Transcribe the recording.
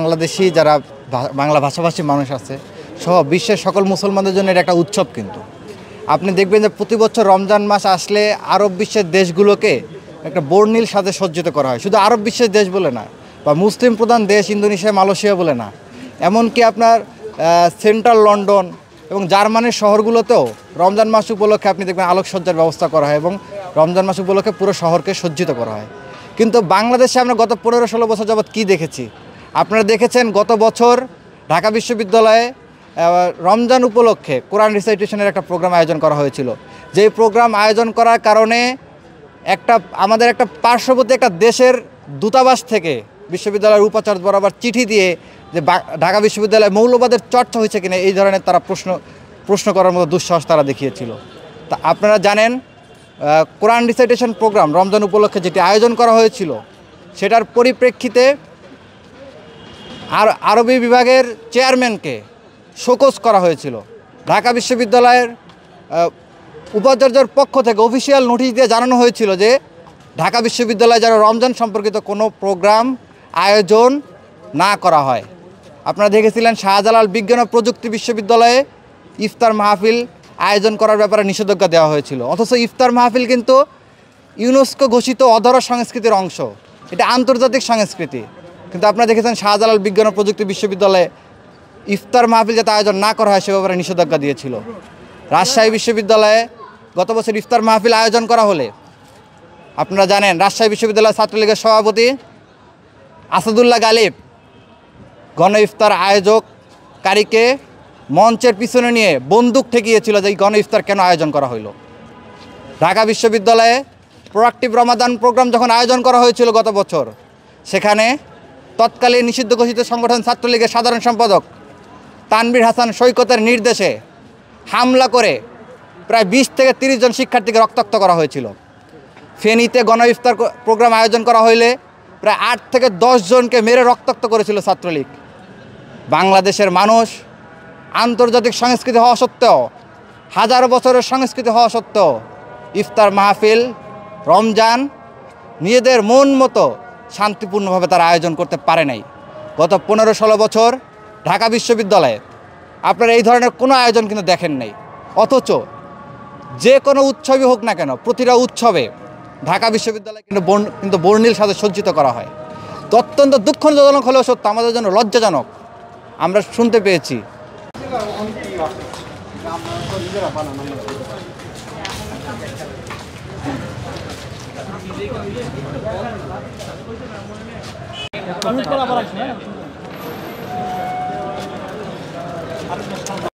বাংলাদেশি যারা বাংলা ভাষাভাষী মানুষ আছে সহ বিশ্বের সকল মুসলমানদের জন্য এটা একটা উৎসব। কিন্তু আপনি দেখবেন যে প্রতি বছর রমজান মাস আসলে আরব বিশ্বের দেশগুলোকে একটা বর্ণিল সাথে সজ্জিত করা হয়। শুধু আরব বিশ্বের দেশ বলে না, বা মুসলিম প্রধান দেশ ইন্দোনেশিয়া, মালয়েশিয়া বলে না, এমনকি আপনার সেন্ট্রাল লন্ডন এবং জার্মানির শহরগুলোতেও রমজান মাস উপলক্ষে আপনি দেখবেন আলোকসজ্জার ব্যবস্থা করা হয় এবং রমজান মাস উপলক্ষে পুরো শহরকে সজ্জিত করা হয়। কিন্তু বাংলাদেশে আমরা গত 15-16 বছর যাবৎ কী দেখেছি? আপনারা দেখেছেন গত বছর ঢাকা বিশ্ববিদ্যালয়ে রমজান উপলক্ষে কোরআন রিসাইটেশনের একটা প্রোগ্রাম আয়োজন করা হয়েছিল। যেই প্রোগ্রাম আয়োজন করার কারণে আমাদের একটা পার্শ্ববর্তী একটা দেশের দূতাবাস থেকে বিশ্ববিদ্যালয়ের উপাচার্য বরাবর চিঠি দিয়ে যে ঢাকা বিশ্ববিদ্যালয়ে মৌলবাদের চর্চা হয়েছে কিনা এই ধরনের তারা প্রশ্ন করার মতো দুঃসাহস তারা দেখিয়েছিল। তা আপনারা জানেন কোরআন রিসাইটেশন প্রোগ্রাম রমজান উপলক্ষে যেটি আয়োজন করা হয়েছিল সেটার পরিপ্রেক্ষিতে আরবি বিভাগের চেয়ারম্যানকে শোকজ করা হয়েছিল। ঢাকা বিশ্ববিদ্যালয়ের উপাচার্যের পক্ষ থেকে অফিসিয়াল নোটিশ দিয়ে জানানো হয়েছিল যে ঢাকা বিশ্ববিদ্যালয়ে যেন রমজান সম্পর্কিত কোনো প্রোগ্রাম আয়োজন না করা হয়। আপনারা দেখেছিলেন শাহজালাল বিজ্ঞান ও প্রযুক্তি বিশ্ববিদ্যালয়ে ইফতার মাহফিল আয়োজন করার ব্যাপারে নিষেধাজ্ঞা দেওয়া হয়েছিল। অথচ ইফতার মাহফিল কিন্তু ইউনেস্কো ঘোষিত অধরা সংস্কৃতির অংশ, এটা আন্তর্জাতিক সংস্কৃতি। কিন্তু আপনারা দেখেছেন শাহজালাল বিজ্ঞান ও প্রযুক্তি বিশ্ববিদ্যালয়ে ইফতার মাহফিল যাতে আয়োজন না করা হয় সে ব্যাপারে নিষেধাজ্ঞা দিয়েছিল। রাজশাহী বিশ্ববিদ্যালয়ে গত বছর ইফতার মাহফিল আয়োজন করা হলে আপনারা জানেন রাজশাহী বিশ্ববিদ্যালয় ছাত্রলীগের সভাপতি আসাদুল্লাহ গালিব গণ ইফতার আয়োজককারীকে মঞ্চের পিছনে নিয়ে বন্দুক ঠেকিয়েছিল যে এই গণ ইফতার কেন আয়োজন করা হইল। ঢাকা বিশ্ববিদ্যালয়ে প্রোয়াক্টিভ রমাদান প্রোগ্রাম যখন আয়োজন করা হয়েছিল গত বছর, সেখানে তৎকালীন নিষিদ্ধ ঘোষিত সংগঠন ছাত্রলীগের সাধারণ সম্পাদক তানভীর হাসান সৈকতের নির্দেশে হামলা করে প্রায় 20 থেকে 30 জন শিক্ষার্থীকে রক্তাক্ত করা হয়েছিল। ফেনীতে গণ ইফতার প্রোগ্রাম আয়োজন করা হইলে প্রায় 8 থেকে 10 জনকে মেরে রক্তাক্ত করেছিল ছাত্রলীগ। বাংলাদেশের মানুষ আন্তর্জাতিক সংস্কৃতি হওয়া সত্ত্বেও, হাজার বছরের সংস্কৃতি হওয়া সত্ত্বেও ইফতার মাহফিল রমজান নিজেদের মন মতো শান্তিপূর্ণভাবে তারা আয়োজন করতে পারে নাই। গত 15-16 বছর ঢাকা বিশ্ববিদ্যালয়ে আপনারা এই ধরনের কোনো আয়োজন কিন্তু দেখেন নাই। অথচ যে কোনো উৎসবই হোক না কেন, প্রতিটা উৎসবে ঢাকা বিশ্ববিদ্যালয় কিন্তু বর্ণিল সাথে সজ্জিত করা হয়। তো অত্যন্ত দুঃখজনক হলেও সত্য, আমাদের জন্য লজ্জাজনক আমরা শুনতে পেয়েছি।